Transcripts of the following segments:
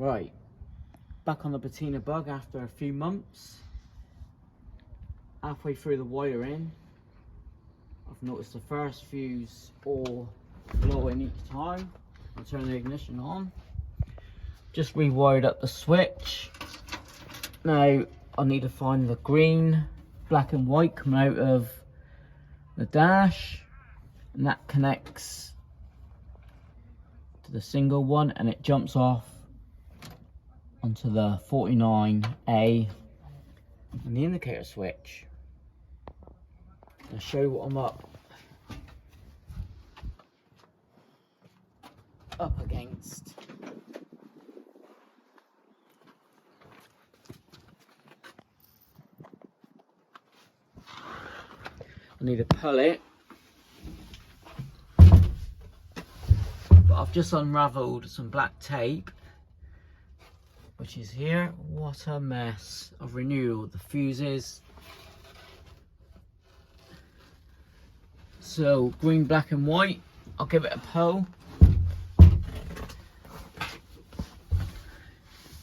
Right, back on the patina bug after a few months. Halfway through the wiring, I've noticed the first fuse all blowing each time. I'll turn the ignition on. Just rewired up the switch. Now I need to find the green, black and white coming out of the dash, and that connects to the single one, and it jumps off onto the 49A and the indicator switch. I'll show you what I'm up against. I need to pull it, but I've just unravelled some black tape, which is here. What a mess. I've renewed the fuses. So green, black and white, I'll give it a pull.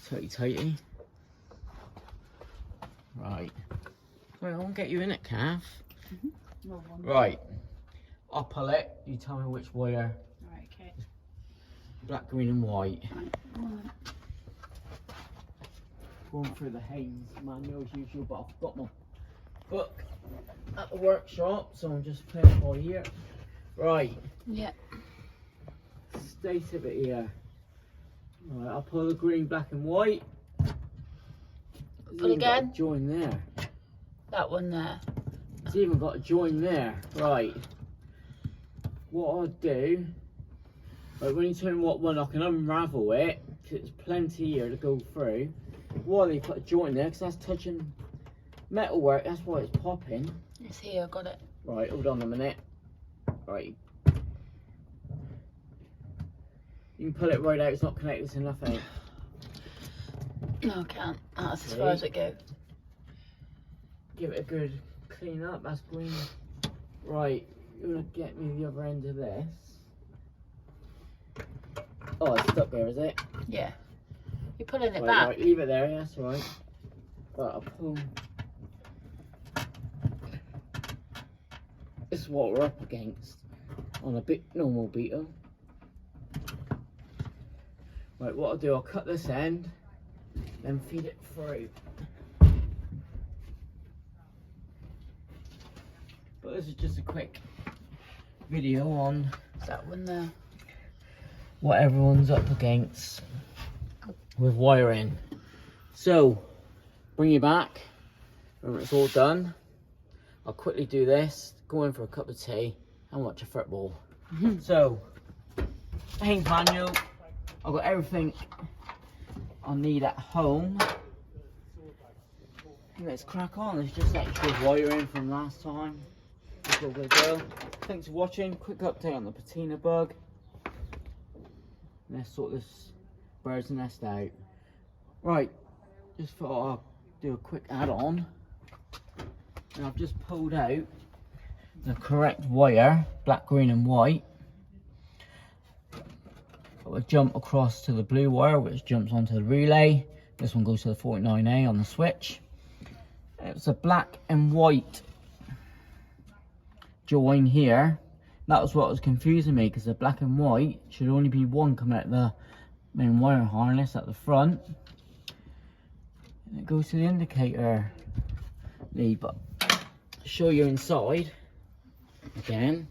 Tighty. Right. Right, I won't get you in it, calf. Right. I'll pull it. You tell me which wire. Right, okay. Black, green and white. Right. Going through the Haynes manual as usual, but I've got my book at the workshop, so I'm just playing by ear. Right. Yeah. State of it here. Right, I'll pull the green, black and white. Pull again. Join there. That one there. It's even got a join there. Right. What I'll do, right, when you turn what one, I can unravel it, because it's plenty here to go through. Why they put a joint there, because that's touching metalwork, that's why it's popping. It's here, got it. Right, hold on a minute. Right. You can pull it right out, it's not connected to nothing. No, I can't. That's as far as it goes. Give it a good clean up, that's green. Right, you're gonna get me the other end of this. Oh, it's stuck there, is it? Yeah. You're pulling it Right, back. right, leave it there, yeah, that's right. Right, I'll pull. This is what we're up against on a bit normal beetle. Right, what I'll do, I'll cut this end, then feed it through. But this is just a quick video on That one there. what everyone's up against with wiring. So, bring you back when it's all done. I'll quickly do this, go in for a cup of tea and watch a football. So, Haynes manual. I've got everything I need at home. Let's crack on. It's just extra wiring from last time. It's all good to go. Thanks for watching. Quick update on the patina bug. Let's sort this bird's nest out. Right, just thought I'll do a quick add-on. And I've just pulled out the correct wire, black, green and white. I will jump across to the blue wire, which jumps onto the relay. This one goes to the 49A on the switch. It's a black and white join here. That was what was confusing me, because the black and white should only be one coming out the main wire harness at the front. And it goes to the indicator lead, but to show you inside again,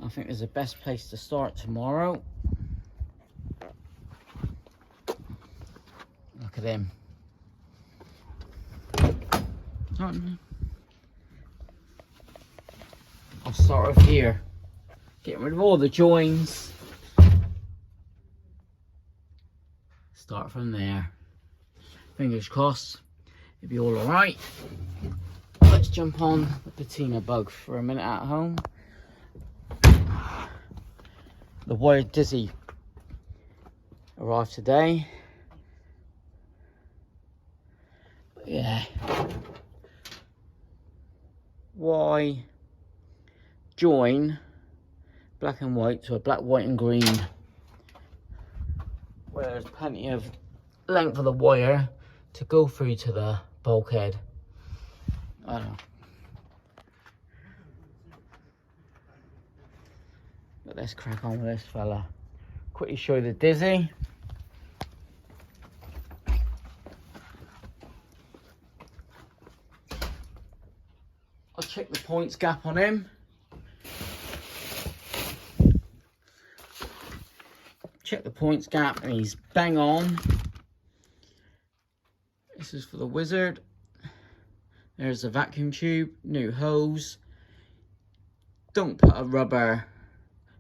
I think there's the best place to start tomorrow. Look at him. I'll start off here, getting rid of all the joins. Start from there. Fingers crossed, it'll be all alright. Let's jump on the patina bug for a minute at home. The Wired Dizzy arrived today. But yeah. Why join black and white to a black, white and green where there's plenty of length of the wire to go through to the bulkhead. I don't know. But let's crack on with this fella. Quickly show you the dizzy. I'll check the points gap on him. Check the points gap and he's bang on. This is for the wizard. There's the vacuum tube, new hose. Don't put a rubber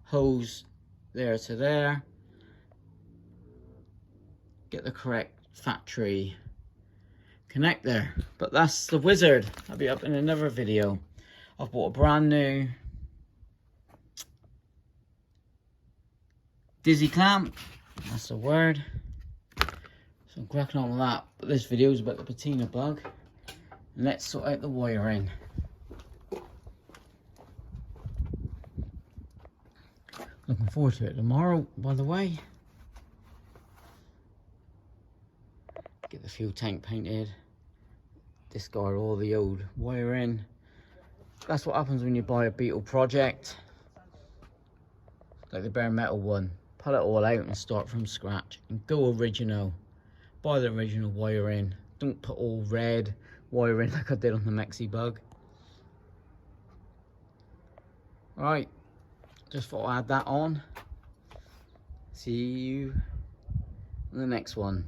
hose there to there. Get the correct factory connector. But that's the wizard. I'll be up in another video. I've bought a brand new dizzy clamp. That's the word. So I'm cracking on with that. But this video is about the patina bug. Let's sort out the wiring. Looking forward to it tomorrow, by the way. Get the fuel tank painted. Discard all the old wiring. That's what happens when you buy a Beetle project. Like the bare metal one. Pull it all out and start from scratch. And go original. Buy the original wiring. Don't put all red wiring like I did on the Mexi bug. Right, just thought I'd add that on. See you in the next one.